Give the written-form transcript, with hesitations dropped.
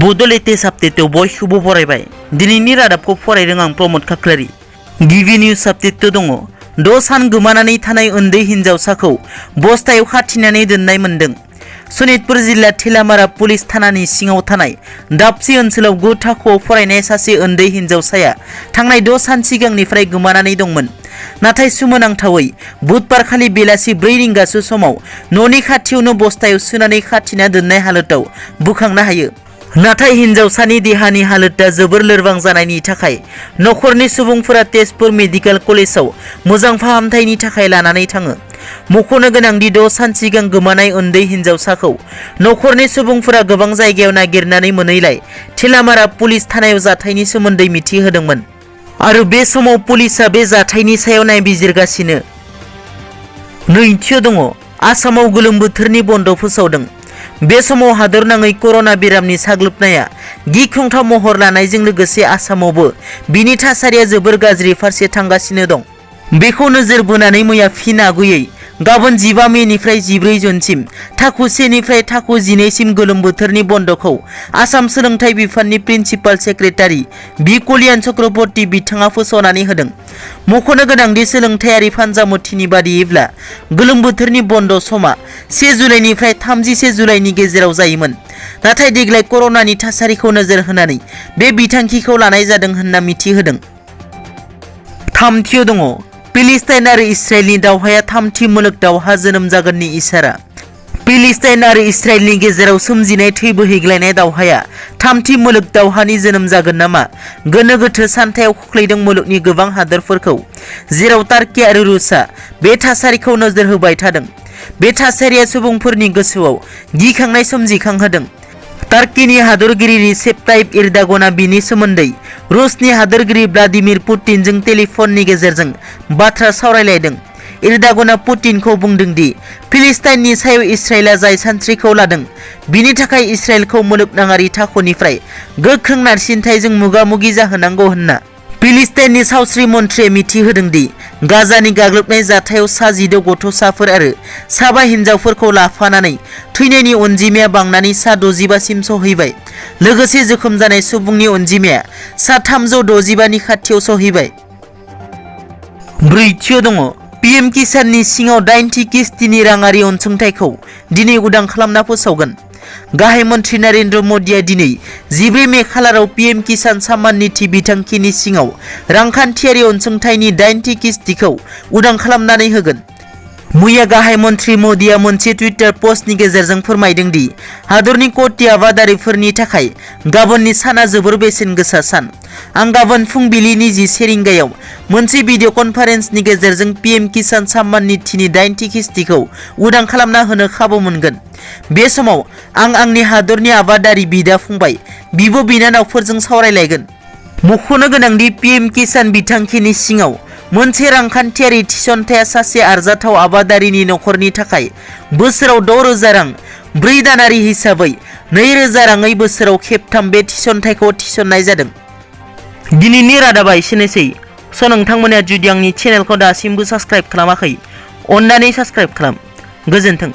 Bodoland अपडेटआव बयखौबो बरायबाय। दिनैनि रादाबखौ फरायदों आं प्रमद खाख्लारि। गिबि निउज आपडेट दङ। 6 सान गोमानानै थानाय उन्दै हिनजावसाखौ बस्तायाव खाथिनानै दोननाय मोनदों। सनितपुर जिल्ला थेलामारा पुलिस थानानि सिङाव थानाय दाबसे ओनसोलाव 9 थाखोआव फरायनाय सासे उन्दै हिनजावसाया थांनाय 6 सान सिगांनिफ्राय गोमानानै दंमोन। नाथाय सोमोनांथावै बुधबार खालि बेलासि 4 रिंगासो समाव न'नि खाथियावनो बस्तायाव सोनानै खाथिना दोननाय हालोदाव बोखांनो हायो। नाथाय हिनजावसानि देहानि हालोदा जोबोर लोरबां जानायनि थाखाय नखरनि सुबुंफोरा तेजपुर मेडिकेल कलेजाव मोजां फाहामथायनि थाखाय लानानै थाङो। मख'नो गोनांदि 6 सान सिगां गोमानाय उन्दै हिनजावसाखौ नखरनि सुबुंफोरा गोबां जायगायाव नागिरनानै मोनैलाय थेलामारा पुलिस थानायाव जाथायनि सोमोन्दै मिथिहोदोंमोन आरो बे समाव पुलिसआ बे जाथायनि सायाव नायबिजिरगासिनो। नैथियाव दङ। आसामाव गोलोम बोथोरनि बन्द फोसावदों। बे समाव हादरनाङै कर'ना बेरामनि साग्लोबनाया गिख्रंथाव महर लानायजों लोगोसे आसामावबो बिनि थासारिया जोबोर गाज्रि फारसे थांगासिनो दं। बेखौ नोजोर बोनानै मैया फिन आगुयै गाबोन 15 मेनिफ्राय 14 जुनसिम थाखो 1 निफ्राय थाखो 12 सिम गोलोम बोथोरनि बन्द'खौ आसाम सोलोंथाइ बिफाननि प्रिन्सिपाल सेक्रेटारि बि कल्याण चक्रवर्ती बिथाङा फोसावनानै होदों। मख'नो गोनांदि सोलोंथायारि फानजामुथिनि बादियैब्ला गोलोम बोथोरनि बन्द' समा 1 जुलाइनिफ्राय 31 जुलाइनि गेजेराव जायोमोन। नाथाय देग्लाय कर'नानि थासारिखौ नोजोर होनानै बे बिथांखिखौ लानाय जादों होनना मिथिहोदों। थामथियाव दङ। फिलिस्टाइन आरो इस्राएलनि दावहाया थामथि मुलुग दावहा जोनोम जागोननि इसारा। फिलिस्टाइन आरो इस्राएलनि गेजेराव सोमजिनाय थै बोहैग्लायनाय दावहाया थामथि मुलुग दावहानि जोनोम जागोन नामा गोनो गोथो सान्थायाव खोख्लैदों मुलुगनि गोबां हादोरफोरखौ, जेराव टार्की आरो रुसआ बे थासारिखौ नोजोर होबाय थादों। बे थासारिया सुबुंफोरनि गोसोआव गिखांनाय सोमजिखांहोदों। टार्कीनि हादरगिरि रिसेप तायिप एर्दोगानआ बिनि सोमोन्दै रुसनि हादरगिरि व्लादिमिर पुतिनजों टेलिफननि गेजेरजों बाथ्रा सावरायलायदों। एर्दोगानआ पुतिनखौ बुंदों दि फिलिस्टाइननि सायाव इस्राएलआ जाय सानस्रिखौ लादों बिनि थाखाय इस्राएलखौ मुलुगनाङारि थाखोनिफ्राय गोख्रों नारसिनथायजों मोगा-मोगि जाहोनांगौ होनना। फिलिस्टाइननि सावस्रि मन्थ्रिया मिथिहोदों दि गाजानि गाग्लोबनाय जाथायाव 16 गथ'साफोर आरो 7 हिनजावफोरखौ लाफानानै थैनायनि अनजिमाया बांनानै 65 सिम सहैबाय। लोगोसे जोखोम जानाय सुबुंनि अनजिमाया 365 नि खाथियाव सहैबाय। ब्रैथियाव दङ। पीएम किसाननि सिङाव 80 किस्तिनि राङारि अनसुंथाइखौ दिनै उदां खालामना फोसावगोन। गाहाय मन्थ्रि नरेन्द्र मोदीआ दिनै 14 मे खालाराव पीएम किसान सम्मान निधि बिथांखिनि सिङाव रांखान्थियारि अनसुंथाइनि 80 किस्तिखौ उदां खालामनानै होगोन। मैया गाहाय मन्थ्रि मोदीआ मोनसे टुइटार पस्टनि गेजेरजों फोरमायदों दि हादरनि कोटि आबादारिफोरनि थाखाय गाबोननि साना जोबोर बेसेन गोसा सान। आं गाबोन फुंबिलिनि 11 रिंगायाव मोनसे भिडिअ कनफारेन्सनि गेजेरजों पीएम किसान सम्मान निधिनि 80 किस्तिखौ उदां खालामना होनो खाबु मोनगोन। बे समाव आं आंनि हादरनि आबादारि बिदा फंबाय, बिब' बिनानावफोरजों सावरायलायगोन। मख'नो गोनांदि पीएम किसान बिथांखिनि सिङाव मोनसे रांखान्थियारि थिसनथाया सासे आरजाथाव आबादारिनि नखरनि थाखाय बोसोराव 6,000 रां, 4 दानारि हिसाबै 2,000 राङै बोसोराव खेबथाम बे थिसनथाइखौ थिसननाय जादों। दिनैनि रादाबा एसेनोसै। नोंथांमोना जुदि आंनि चेनेलखौ दासिमबो साबस्क्राइब खालामाखै, अन्नानै साबस्क्राइब खालाम। गोजोन्थों।